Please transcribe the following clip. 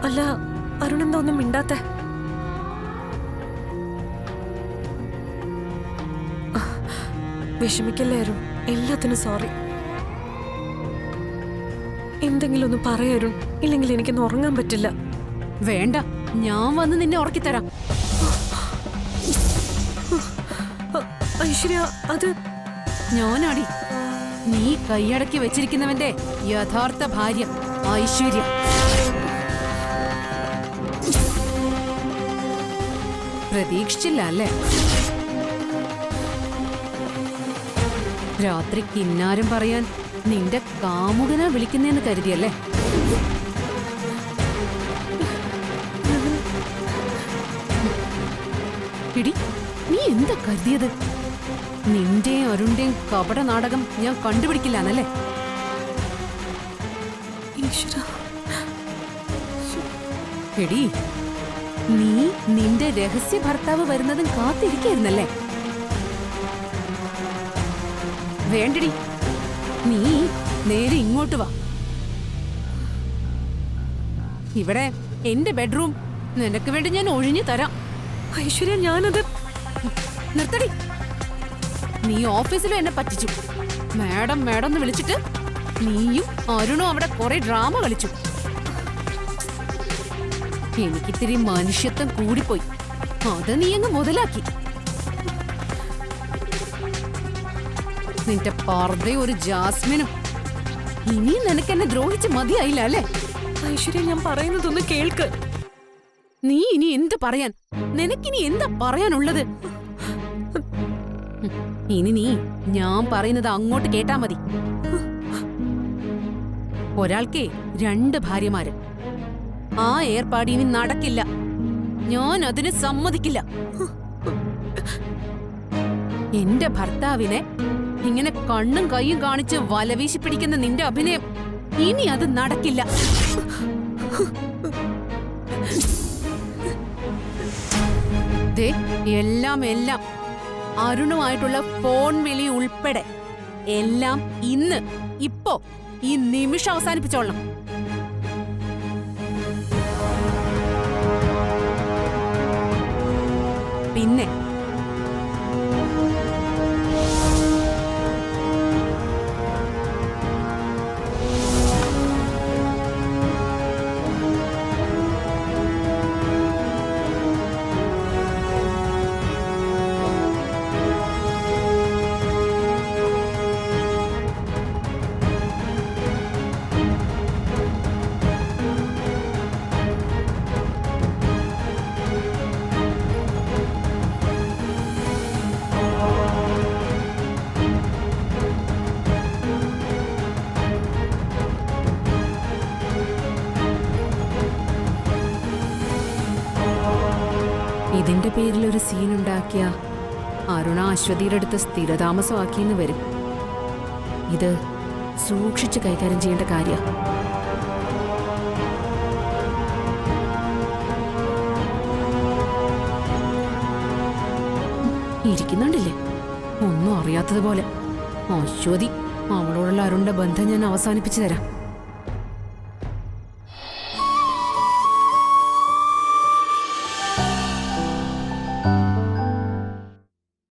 അല്ല, അരുണെന്താ ഒന്നും മിണ്ടാത്തെ? വിഷമിക്കല്ലേ അരുൺ, എല്ലാത്തിനും സോറി. എന്തെങ്കിലും ഒന്ന് പറയരുൺ, ഇല്ലെങ്കിൽ എനിക്കൊന്ന് ഉറങ്ങാൻ പറ്റില്ല. വേണ്ട, ഞാൻ വന്ന് നിന്നെ ഉറക്കിത്തരാം. ഐശ്വര്യ, അത് ഞാനാടി നീ കൈയടക്കി വെച്ചിരിക്കുന്നവന്റെ യഥാർത്ഥ ഭാര്യ ഐശ്വര്യ. പ്രതീക്ഷിച്ചില്ല അല്ലേ? രാത്രി കിന്നാരം പറയാൻ നിന്റെ കാമുകനാ വിളിക്കുന്നേന്ന് കരുതിയല്ലേ? എടി, നീ എന്താ കരുതിയത്? നിന്റെയും അരുണിന്റെയും കപട നാടകം ഞാൻ കണ്ടുപിടിക്കില്ലാന്നല്ലേ? എടി, നീ നിന്റെ രഹസ്യ ഭർത്താവ് വരുന്നതും കാത്തിരിക്കായിരുന്നല്ലേ? വേണ്ടടി, നീ നേരെ ഇങ്ങോട്ട് വാ. ഇവിടെ എന്റെ ബെഡ്റൂം നിനക്ക് വേണ്ടി ഞാൻ ഒഴിഞ്ഞു തരാം. ഐശ്വര്യ, ഞാനത് നിർത്തടി. നീ ഓഫീസിലും എന്നെ പറ്റിച്ചു. മാഡം മാഡം എന്ന് വിളിച്ചിട്ട് നീയും അരുണും അവിടെ കുറെ ഡ്രാമ കളിച്ചു. എനിക്കിത്തിരി മനുഷ്യത്വം കൂടിപ്പോയി. അത് നീ അങ്ങ് മുതലാക്കി. നിന്റെ പർദ്ദയും ഒരു ജാസ്മിനും. ഇനിയും നിനക്ക് എന്നെ ദ്രോഹിച്ച് മതിയായില്ല അല്ലേ? ഐശ്വര്യ, ഞാൻ പറയുന്നതൊന്ന് കേൾക്ക്. നീ ഇനി എന്ത് പറയാൻ? നിനക്കിനി എന്താ പറയാനുള്ളത്? ഇനി നീ ഞാൻ പറയുന്നത് അങ്ങോട്ട് കേട്ടാ മതി. ഒരാൾക്കേ 2 ഭാര്യമാര്. ആ ഏർപ്പാട് ഇനി നടക്കില്ല. ഞാൻ അതിന് സമ്മതിക്കില്ല. എന്റെ ഭർത്താവിനെ ഇങ്ങനെ കണ്ണും കൈയും കാണിച്ച് വലവീശി പിടിക്കുന്ന നിന്റെ അഭിനയം ഇനി അത് നടക്കില്ല. ദേ, എല്ലാം അരുണുമായിട്ടുള്ള ഫോൺ വിളി ഉൾപ്പെടെ എല്ലാം ഇന്ന് ഇപ്പോ ഈ നിമിഷം അവസാനിപ്പിച്ചോളണം. പിന്നെ ഇതിന്റെ പേരിൽ ഒരു സീനുണ്ടാക്കിയ അരുണ അശ്വതിയുടെ അടുത്ത് സ്ഥിരതാമസമാക്കിയെന്ന് വരും. ഇത് സൂക്ഷിച്ച് കൈകാര്യം ചെയ്യേണ്ട കാര്യ. ഇരിക്കുന്നുണ്ടില്ലേ ഒന്നും അറിയാത്തതുപോലെ. അശ്വതി, അവളോടുള്ള അരുണിന്റെ ബന്ധം ഞാൻ അവസാനിപ്പിച്ചു തരാം.